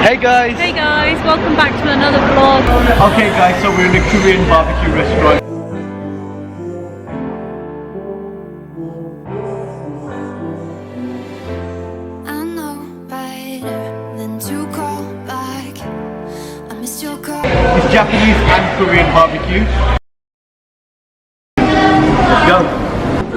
Hey guys! Hey guys, welcome back to another vlog. Okay guys, so we're in a Korean barbecue restaurant. I know better than to call back. I missed your call. It's Japanese and Korean barbecue. Let's go!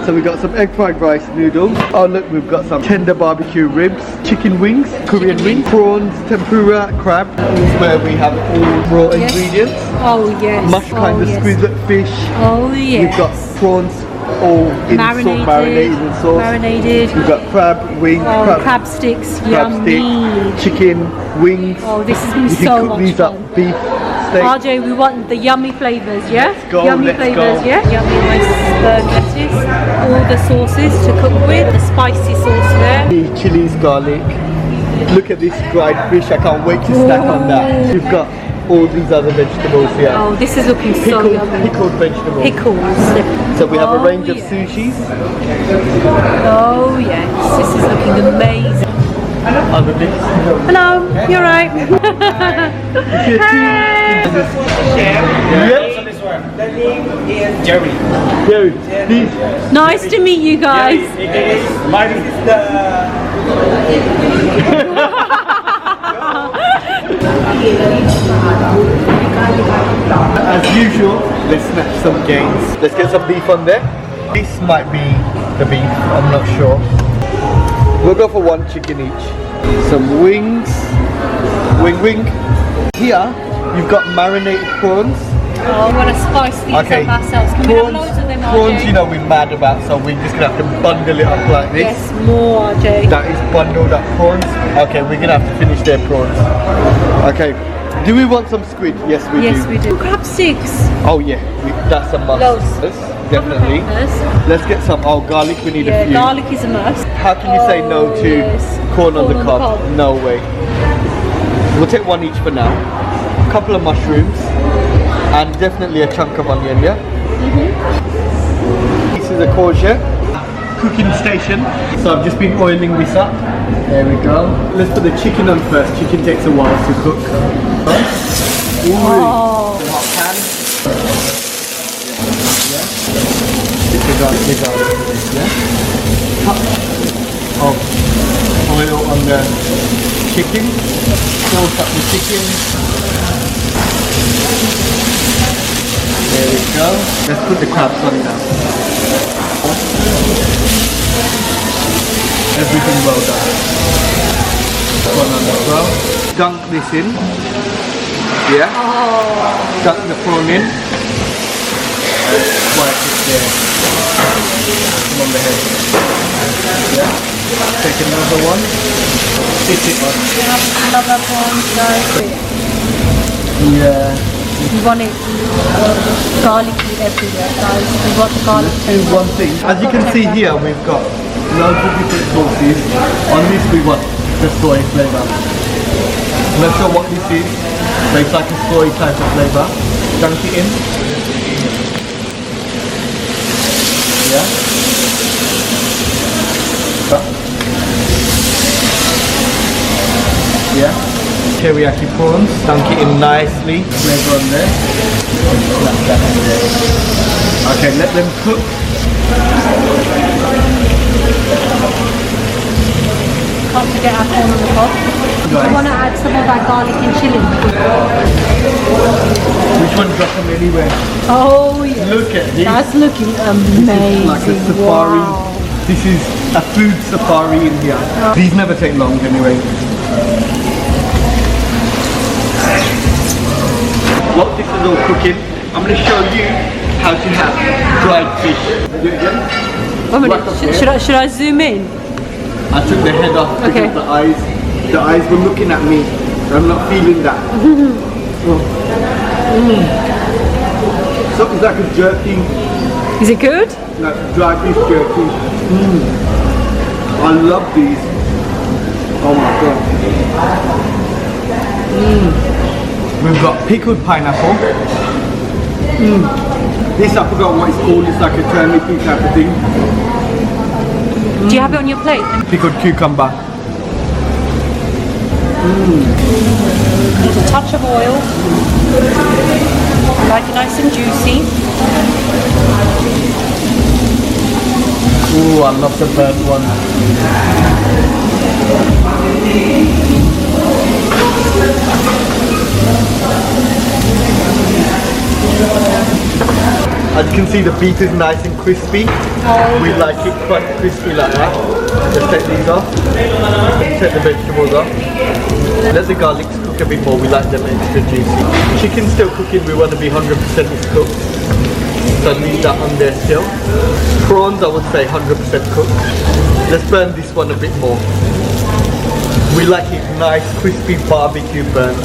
So we got some egg fried rice noodles. Oh look, we've got some tender barbecue ribs, chicken wings, Korean wings, prawns, tempura, crab. This is where we have all raw ingredients. Oh yes. Mush kind of squid fish. Oh yes. We've got prawns all in marinated in sauce. Marinated. We've got crab wings, crab sticks. crab Yummy. stick, chicken wings. Oh, this is going to be You so can cook much these fun. up, beef, steak. RJ, we want the yummy flavours, yeah? Let's go, yummy let's flavours, go. yeah? Yummy iceberg lettuce, all the sauces to cook with, the spicy sauce there. Chilies, garlic. Look at this dried fish, I can't wait to snack on that. You've got all these other vegetables here. Oh, this is looking so yummy. Pickled vegetables. Pickles. So we have a range of yes. sushis. Oh yes, this is looking amazing. Other bits. Hello, you're right. Hey. Yep. The name is Jerry. Jerry, please. Nice to meet you guys. Mine is As usual, let's snatch some gains. Let's get some beef on there. This might be the beef, I'm not sure. We'll go for one chicken each. Some wings. Wing. Here, you've got marinated prawns. Oh, I want to spice these up ourselves. Can we have loads of them, RJ? Prawns, you know we're mad about, so we're just gonna have to bundle it up like this. Yes, more, RJ. That is bundled up prawns. Okay, we're gonna have to finish their prawns. Okay, do we want some squid? Yes, we do. Yes, we do. Crab sticks. Oh yeah, that's a must. Loads. Definitely. Peppers. Let's get some. Oh, garlic, we need a few. Garlic is a must. How can you say no to corn on the cob? No way. We'll take one each for now. A couple of mushrooms. And definitely a chunk of onion, yeah? This is a courgette. Cooking station. So I've just been oiling this up. There we go. Let's put the chicken on first. Chicken takes a while to cook. Ooh. Oh. Hot pan. Yeah. Big garlic for this, yeah? Cup of oil on the chicken. Sauce up the chicken. There we go. Let's put the crabs on now. Everything well done. One on the well. Dunk this in. Yeah. Oh. Dunk the prawn in. Wipe it there. Come on the head. Yeah. Take another one. Sit it on. We have another one, guys. Yeah. We want it garlicky everywhere, guys. We want the garlic. Let's do one thing. As you can see here, we've got loads of different sauces. On this we want the soy flavour. I'm not sure what this is, but it's like a soy type of flavour. Dunk it in. Yeah. Yeah. Teriyaki prawns, dunk it in nicely, flavour on there. Slap that in there. Okay, let them cook. Can't forget our corn on the cob. Nice. We want to add some of our garlic and chili. Which one? Drop them anywhere. Oh yes. Look at this. That's looking amazing. This is like a safari. Wow. This is a food safari in here. These never take long anyway. While this is all cooking, I'm going to show you how to have dried fish. Wait a minute, should I zoom in? I took the head off because the eyes were looking at me. I'm not feeling that. So it's like a jerky, Is it good? like dry fish jerky. I love these. Oh my god. We've got pickled pineapple. This I forgot what it's called. It's like a turnipy type of thing. Do you have it on your plate? Pickled cucumber. Need a touch of oil. Like it nice and juicy. Ooh, I love the burnt one. As you can see, the beef is nice and crispy. We like it quite crispy like that. Let's take these off. Take the vegetables off. Let the garlics cook a bit more. We like them extra juicy. Chicken's still cooking. We want to be 100% cooked. So leave that on there still. Prawns, I would say 100% cooked. Let's burn this one a bit more. We like it nice, crispy barbecue burnt.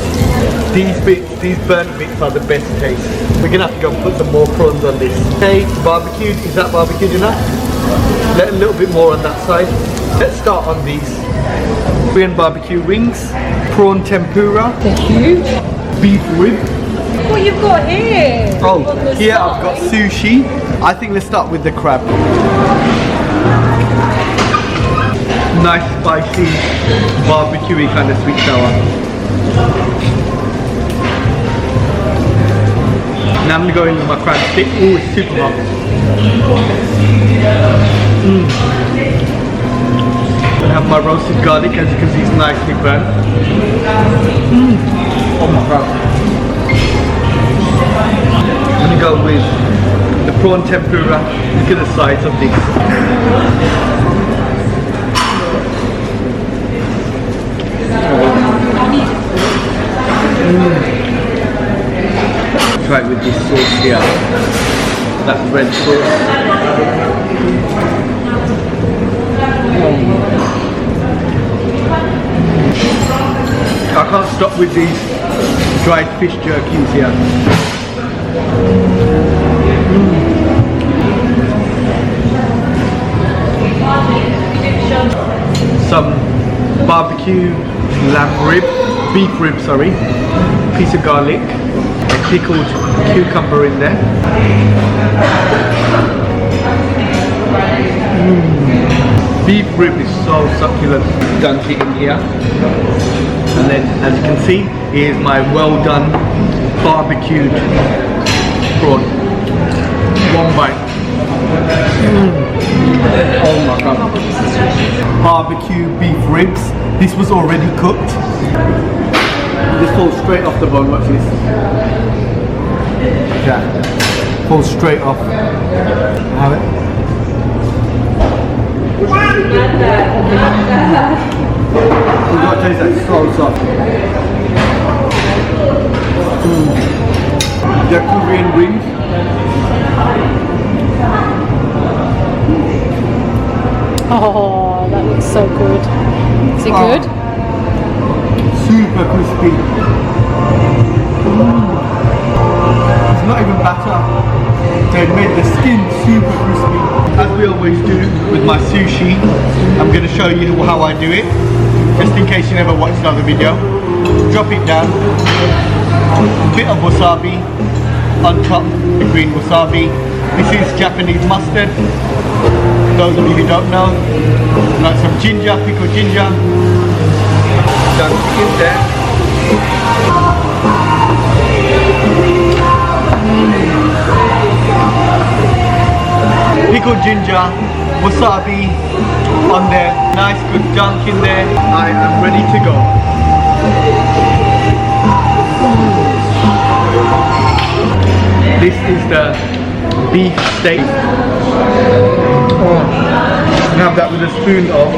These bits, these burnt bits are the best taste. We're gonna have to go and put some more prawns on this. Okay, barbecued. Is that barbecued enough? Let a little bit more on that side. Let's start on these. Korean barbecue wings, prawn tempura, They're huge. beef rib. What you've got here? Oh, On the here I've got side. sushi. I think let's start with the crab. Nice spicy, barbecue-y kind of sweet sour. Now I'm gonna go into my crab stick. Oh, it's super hot. I have my roasted garlic, as you can see, it's nicely burnt. Oh my god. I'm gonna go with the prawn tempura. Look at the size of this. Try it with this sauce here. That red sauce. I can't stop with these dried fish jerkies here. Some barbecue lamb rib, beef rib, sorry. Piece of garlic, a pickled cucumber in there. Beef rib is so succulent. Dunk it in here. And then, as you can see, here's my well done barbecued prawn. One bite. Oh my god. Barbecue beef ribs. This was already cooked. This falls straight off the bone. Watch this. Yeah. Falls straight off. Have it. You gotta taste that, so soft. They're Korean wings. Oh, that looks so good. Is it good? Super crispy. It's not even batter. They made the skin super crispy. As we always do with my sushi, I'm going to show you how I do it. Just in case you never watched another video. Drop it down. A bit of wasabi on top, the green wasabi. This is Japanese mustard. Those of you who don't know, like some ginger, pickled ginger. Done in there. Pickled ginger, wasabi on there. Nice good dunk in there. I am ready to go. This is the beef steak. Have that with a spoon of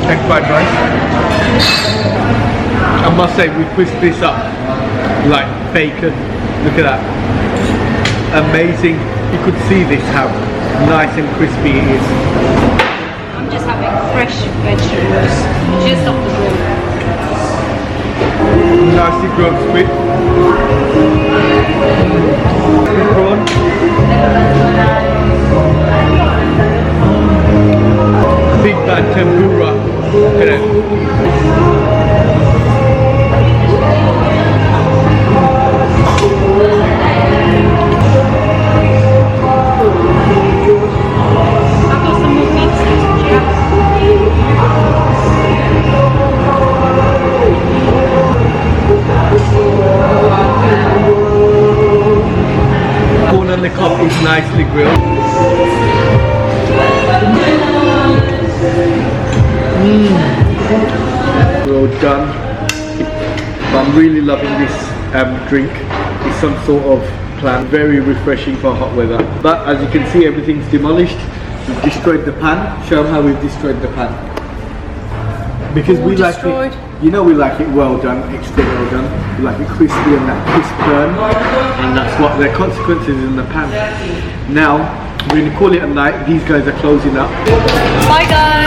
egg fried rice. I must say we whisked this up like bacon. Look at that. Amazing. You could see this how nice and crispy it is. I'm just having fresh vegetables, just off the grill. Nicely grilled squid. Prawn. Big bad tempura. Look at it. I've got some more pizza. top is nicely grilled. Well done. But I'm really loving this drink. It's some sort of plant, very refreshing for hot weather. But as you can see, everything's demolished. We've destroyed the pan. Show them how we've destroyed the pan. Because we like it, you know, we like it well done, extra well done. We like it crispy and that crisp burn, and that's what the consequences in the pan. Now we're going to call it a night. These guys are closing up. Bye guys.